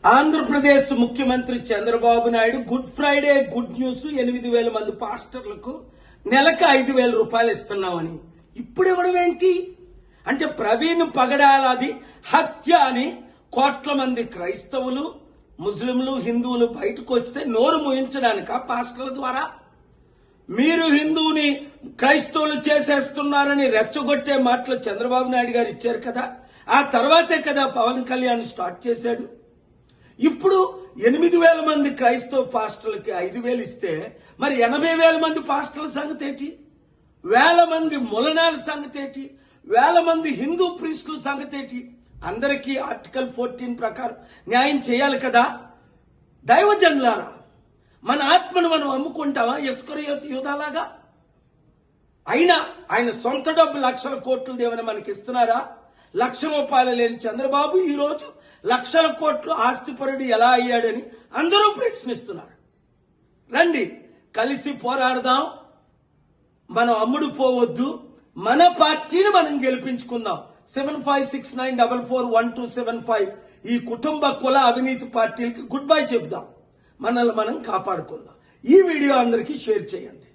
ఆంధ్రప్రదేశ్ ముఖ్యమంత్రి Chandrababu Naidu good Friday good news 8,000 మంది పాస్టర్లకు నెలకు 5,000 రూపాయలు ఇస్తున్నామని ఇప్పుడు ఇవ్వడం ఏంటి అంటే ప్రవీణ్ పగడాలది హత్య అని కోట్ల మంది క్రైస్తవులు ముస్లింలు హిందువులు బయటకు వస్తే నోరు మూయించడానిక పాస్టర్ల ద్వారా మీరు హిందువుని క్రైస్తవులు చేసేస్తున్నారని రెచ్చగొట్టే మాటలు చంద్రబాబు నాయుడు గారు ఇచ్చారు కదా ఆ తర్వాతే కదా పవన్ కళ్యాణ్ స్టార్ట్ చేశాడు. ఇప్పుడు 8,000 మంది క్రైస్తవ పాస్టర్లకి 5,000 ఇస్తే మరి 80,000 మంది పాస్టర్ల సంగతి ఏంటి, 1,000 మంది ములనాల సంగతి ఏంటి, 1,000 మంది హిందూ ప్రీస్టుల సంగతి ఏంటి? అందరికీ ఆర్టికల్ 14 ప్రకారం న్యాయం చేయాలి కదా. దైవజనులారా, మన ఆత్మను మనం అమ్ముకుంటామా ఇస్కరియోతు యూదాలాగా? అయినా ఆయన సొంత డబ్బు లక్షల కోట్లు దేవుని మనకి ఇస్తున్నారా? ₹1,00,000 లేని చంద్రబాబు ఈ రోజు లక్షల కోట్లు ఆస్తిపరుడు ఎలా అయ్యాడని అందరూ ప్రశ్నిస్తున్నారు. రండి కలిసి పోరాడదాం, మనం అమ్ముడు పోవద్దు, మన పార్టీని మనం గెలిపించుకుందాం. 7569441275 ఈ కుటుంబ కుల అవినీతి పార్టీలకి గుడ్ బై చెప్దాం, మనల్ని మనం కాపాడుకుందాం. ఈ వీడియో అందరికీ షేర్ చేయండి.